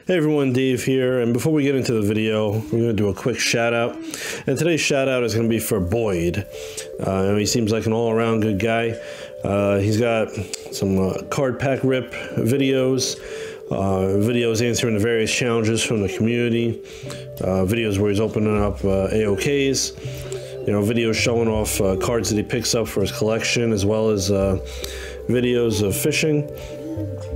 Hey everyone, Dave here, and before we get into the video, we're going to do a quick shout out. And today's shout out is going to be for Boyd. He seems like an all-around good guy. He's got some card pack rip videos, videos answering the various challenges from the community, videos where he's opening up AOKs, videos showing off cards that he picks up for his collection, as well as videos of fishing.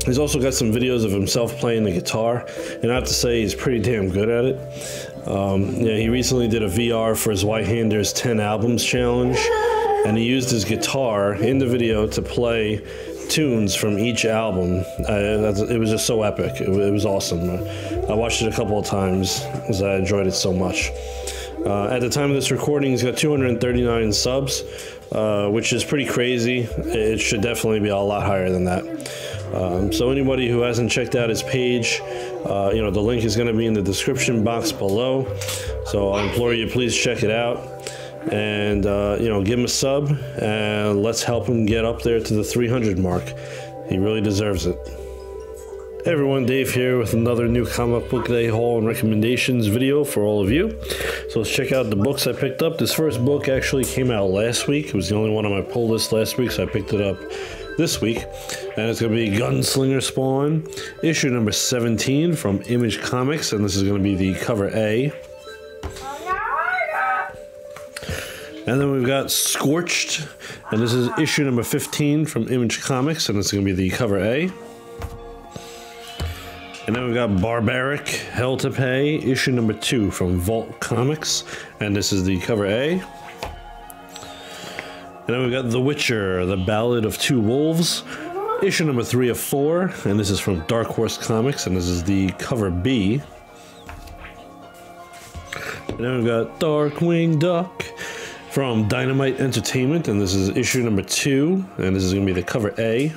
He's also got some videos of himself playing the guitar, and I have to say he's pretty damn good at it. He recently did a VR for his White-Handers 10 Albums Challenge, and he used his guitar in the video to play tunes from each album. It was just so epic. It was awesome. I watched it a couple of times because I enjoyed it so much. At the time of this recording, he's got 239 subs, which is pretty crazy. It should definitely be a lot higher than that. So anybody who hasn't checked out his page, the link is going to be in the description box below. So I implore you, please check it out, and give him a sub, and let's help him get up there to the 300 mark. He really deserves it. Hey everyone, Dave here with another new comic book day haul and recommendations video for all of you. So let's check out the books I picked up. This first book actually came out last week. It was the only one on my pull list last week, so I picked it up this week. And it's going to be Gunslinger Spawn, issue number 17 from Image Comics, and this is going to be the cover A. And then we've got Scorched, and this is issue number 15 from Image Comics, and it's going to be the cover A. And then we've got Barbaric, Hell to Pay, issue number 2 from Vault Comics, and this is the cover A. And then we've got The Witcher, the Ballad of Two Wolves, issue number 3 of 4, and this is from Dark Horse Comics, and this is the cover B. And then we've got Darkwing Duck from Dynamite Entertainment, and this is issue number 2, and this is going to be the cover A.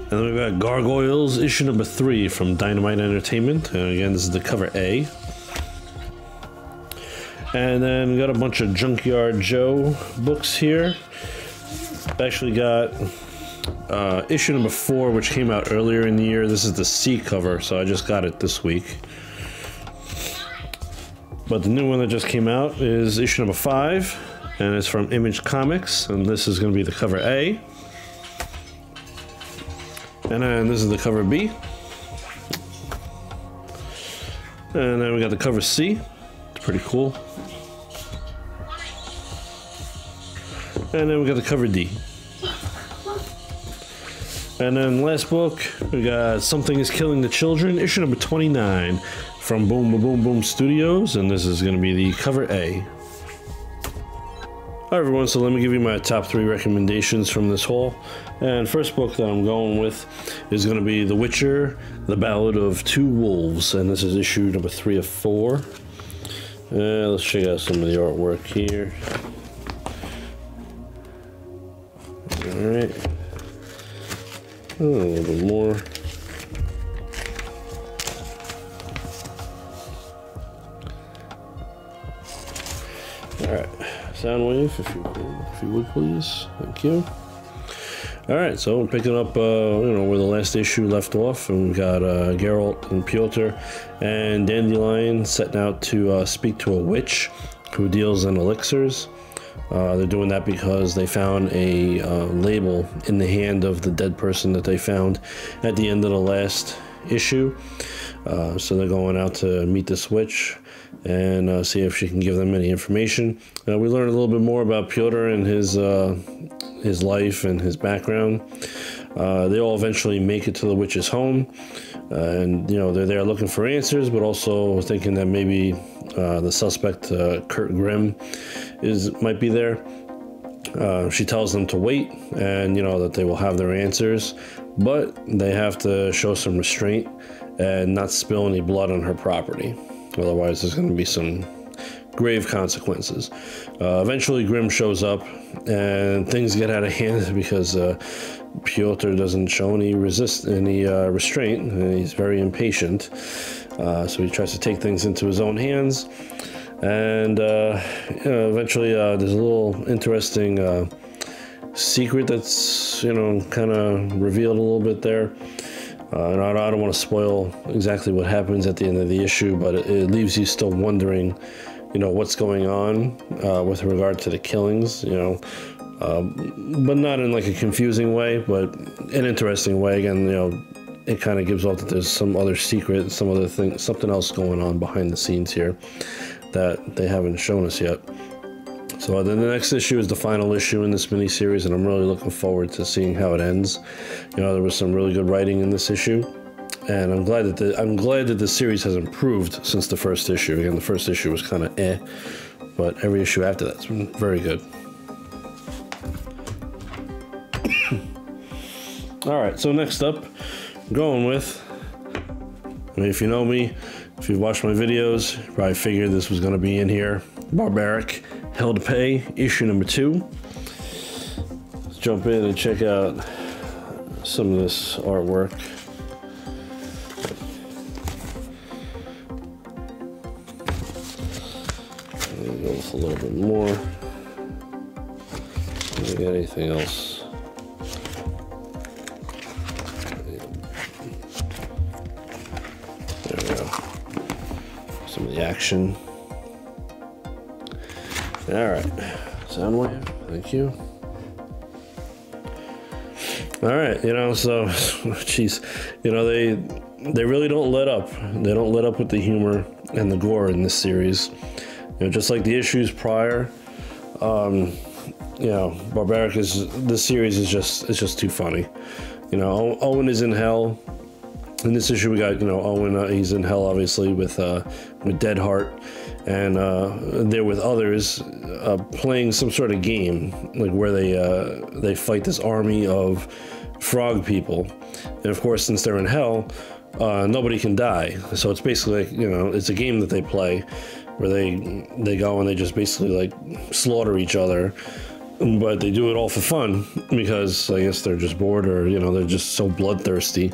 And then we've got Gargoyles, issue number 3 from Dynamite Entertainment, and again this is the cover A. And then we got a bunch of Junkyard Joe books here. I actually got issue number 4, which came out earlier in the year. This is the C cover, so I just got it this week. But the new one that just came out is issue number 5, and it's from Image Comics, and this is going to be the cover A. And then this is the cover B. And then we got the cover C. It's pretty cool. And then we got the cover D. And then last book, we got Something is Killing the Children, issue number 29 from Boom Boom Boom Studios, and this is going to be the cover A. Alright everyone, so let me give you my top 3 recommendations from this haul. And first book that I'm going with is going to be The Witcher, the Ballad of Two Wolves, and this is issue number 3 of 4. Let's check out some of the artwork here. Alright. A little bit more. Alright. Sound wave, if you would please. Thank you. Alright, so we're picking up where the last issue left off, and we've got Geralt and Piotr and Dandelion setting out to speak to a witch who deals in elixirs. They're doing that because they found a label in the hand of the dead person that they found at the end of the last issue. So they're going out to meet this witch and see if she can give them any information. We learn a little bit more about Piotr and his life and his background. They all eventually make it to the witch's home, and they're there looking for answers, but also thinking that maybe the suspect, Kurt Grimm, might be there. She tells them to wait, and that they will have their answers, but they have to show some restraint and not spill any blood on her property. Otherwise, there's going to be some grave consequences. Eventually, Grimm shows up, and things get out of hand because Piotr doesn't show any restraint, and he's very impatient. So he tries to take things into his own hands, and eventually there's a little interesting secret that's kind of revealed a little bit there. And I don't want to spoil exactly what happens at the end of the issue, but it leaves you still wondering, you know, what's going on with regard to the killings, you know, but not in like a confusing way, but an interesting way. Again, you know, it kind of gives off that there's some other secret, some other thing, something else going on behind the scenes here that they haven't shown us yet. So then the next issue is the final issue in this miniseries, and I'm really looking forward to seeing how it ends. You know, there was some really good writing in this issue, and I'm glad that the series has improved since the first issue. Again, the first issue was kind of but every issue after that's been very good. All right, so next up, I'm going with, I mean, if you know me, if you've watched my videos, you probably figured this was going to be in here. Barbaric, Hell to Pay, issue number 2. Let's jump in and check out some of this artwork. Maybe go with a little bit more. Maybe anything else. There we go. Some of the action. All right, Soundwave, thank you. All right, you know, so, geez, you know, they really don't let up. They don't let up with the humor and the gore in this series. You know, just like the issues prior, you know, Barbaric this series is just too funny. You know, Owen is in hell. In this issue, we got, you know, Owen, he's in hell, obviously, with Deadheart, and they're with others playing some sort of game, like where they fight this army of frog people. And of course, since they're in hell, nobody can die. So it's basically like, you know, it's a game that they play where they go and they just basically like slaughter each other. But they do it all for fun because I guess they're just bored, or, you know, they're just so bloodthirsty.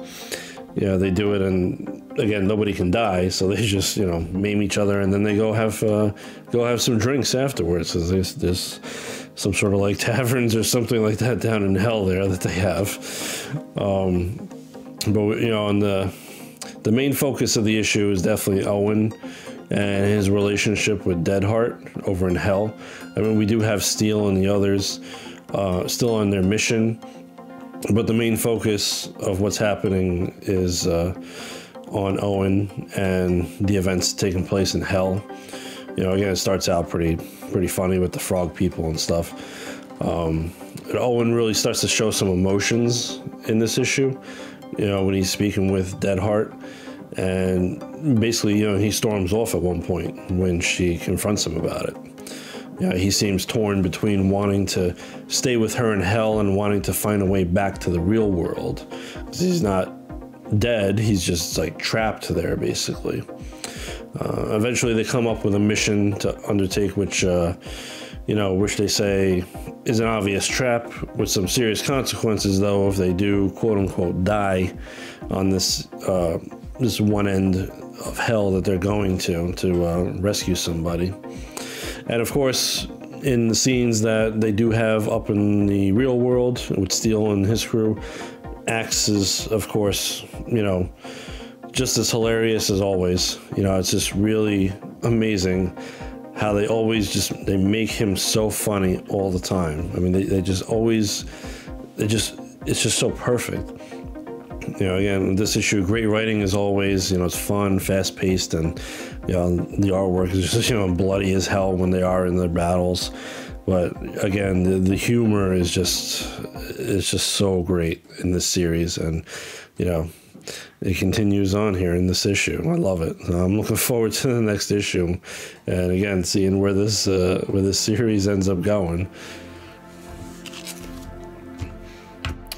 Yeah, they do it, and again, nobody can die, so they just, you know, maim each other, and then they go have some drinks afterwards. There's some sort of like taverns or something like that down in hell there that they have. But you know, and the main focus of the issue is definitely Owen and his relationship with Deadheart over in hell. I mean, we do have Steel and the others still on their mission. But the main focus of what's happening is on Owen and the events taking place in hell. You know, again, it starts out pretty funny with the frog people and stuff. And Owen really starts to show some emotions in this issue. You know, when he's speaking with Deadheart, and basically, you know, he storms off at one point when she confronts him about it. Yeah, he seems torn between wanting to stay with her in hell and wanting to find a way back to the real world. 'Cause he's not dead, he's just like trapped there, basically. Eventually they come up with a mission to undertake, which, you know, which they say is an obvious trap with some serious consequences, though, if they do, quote unquote, die on this one end of hell that they're going to rescue somebody. And of course, in the scenes that they do have up in the real world with Steel and his crew, Axe is, of course, you know, just as hilarious as always. You know, it's just really amazing how they always they make him so funny all the time. I mean, they just always, it's just so perfect. You know, again, this issue, great writing as always. You know, it's fun, fast-paced, and, you know, the artwork is just, you know, bloody as hell when they are in their battles. But again, the humor is it's just so great in this series, and, you know, it continues on here in this issue. I love it. I'm looking forward to the next issue, and again, seeing where this series ends up going.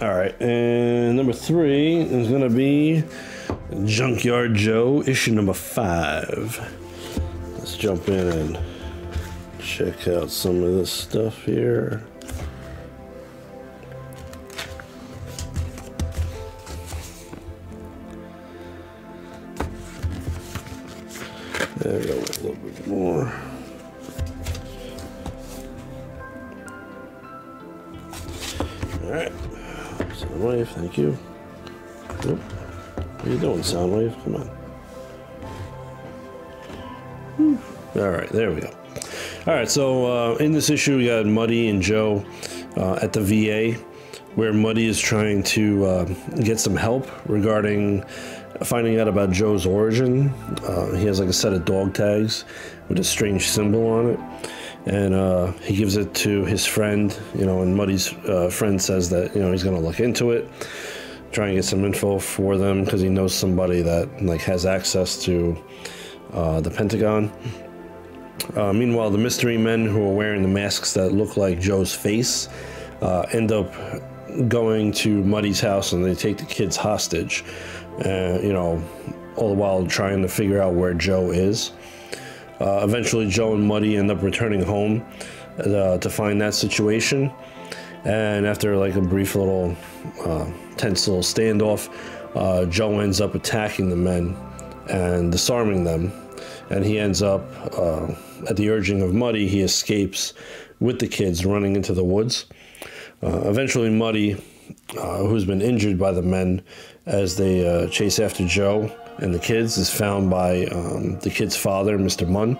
All right, and number 3 is going to be Junkyard Joe, issue number 5. Let's jump in and check out some of this stuff here. There we go, a little bit more. All right. Wave, thank you. Nope. What are you doing, Soundwave? Come on. All right, there we go. All right, so in this issue, we got Muddy and Joe at the VA, where Muddy is trying to get some help regarding finding out about Joe's origin. He has like a set of dog tags with a strange symbol on it, and he gives it to his friend, you know, and Muddy's friend says that, you know, he's going to look into it, try and get some info for them because he knows somebody that like has access to the Pentagon. Meanwhile, the mystery men who are wearing the masks that look like Joe's face end up going to Muddy's house, and they take the kids hostage, you know, all the while trying to figure out where Joe is. Eventually, Joe and Muddy end up returning home to find that situation, and after like a brief little tense little standoff, Joe ends up attacking the men and disarming them, and he ends up at the urging of Muddy, he escapes with the kids running into the woods. Eventually, Muddy, who's been injured by the men as they chase after Joe and the kids, is found by the kid's father, Mr. Munn,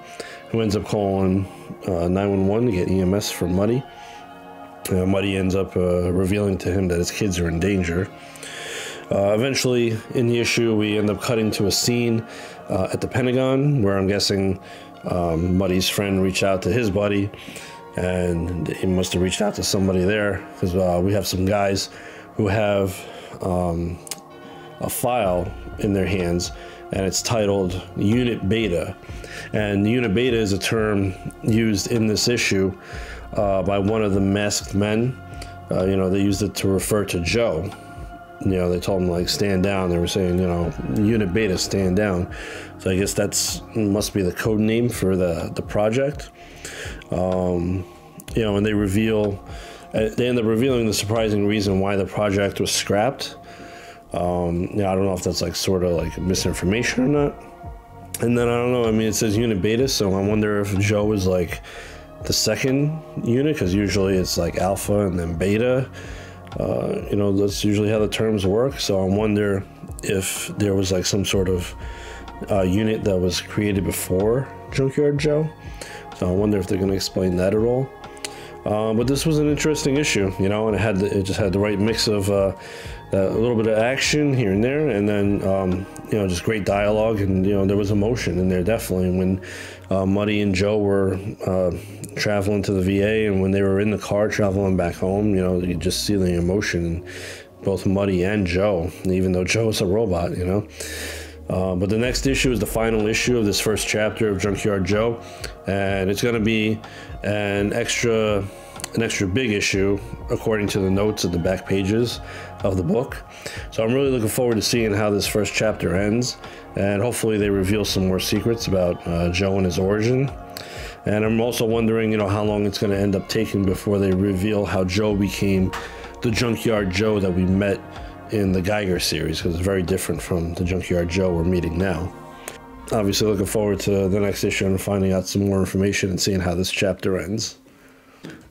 who ends up calling 911 to get EMS for Muddy. Muddy ends up revealing to him that his kids are in danger. Eventually, in the issue, we end up cutting to a scene at the Pentagon, where I'm guessing Muddy's friend reached out to his buddy, and he must have reached out to somebody there, because we have some guys who have a file in their hands, and it's titled Unit Beta. And Unit Beta is a term used in this issue by one of the masked men. You know, they used it to refer to Joe. You know, they told him like stand down. They were saying, you know, Unit Beta, stand down. So I guess that's must be the code name for the project. You know, and they end up revealing the surprising reason why the project was scrapped. You know, I don't know if that's like sort of like misinformation or not. And then I don't know. I mean, it says Unit Beta, so I wonder if Joe is like the second unit, because usually it's like Alpha and then Beta. You know, that's usually how the terms work. So I wonder if there was like some sort of unit that was created before Junkyard Joe. So I wonder if they're going to explain that at all. But this was an interesting issue, you know, and it just had the right mix of a little bit of action here and there, and then you know, just great dialogue, and you know, there was emotion in there definitely. When Muddy and Joe were traveling to the VA, and when they were in the car traveling back home, you know, you just see the emotion in both Muddy and Joe, even though Joe's a robot, you know. But the next issue is the final issue of this first chapter of Junkyard Joe, and it's going to be an extra big issue according to the notes at the back pages of the book. So I'm really looking forward to seeing how this first chapter ends, and hopefully they reveal some more secrets about Joe and his origin. And I'm also wondering, you know, how long it's going to end up taking before they reveal how Joe became the Junkyard Joe that we met in the Geiger series, because it's very different from the Junkyard Joe we're meeting now. Obviously looking forward to the next issue and finding out some more information and seeing how this chapter ends.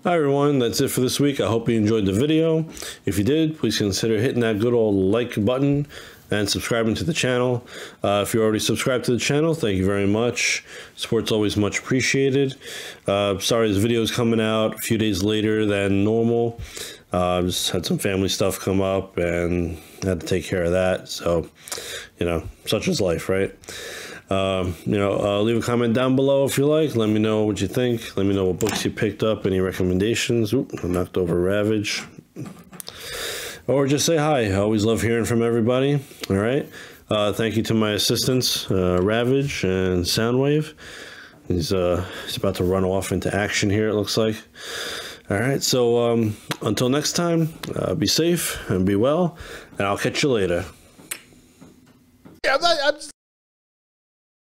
Hi everyone, that's it for this week. I hope you enjoyed the video. If you did, please consider hitting that good old like button and subscribing to the channel. If you're already subscribed to the channel, thank you very much. Support's always much appreciated. Sorry this video is coming out a few days later than normal. Just had some family stuff come up and had to take care of that. So, you know, such is life, right? You know, leave a comment down below if you like. Let me know what you think. Let me know what books you picked up, any recommendations. Oop, I knocked over Ravage. Or just say hi. I always love hearing from everybody. All right. Thank you to my assistants, Ravage and Soundwave. He's about to run off into action here, it looks like. All right, so until next time, be safe and be well, and I'll catch you later. Yeah, I'm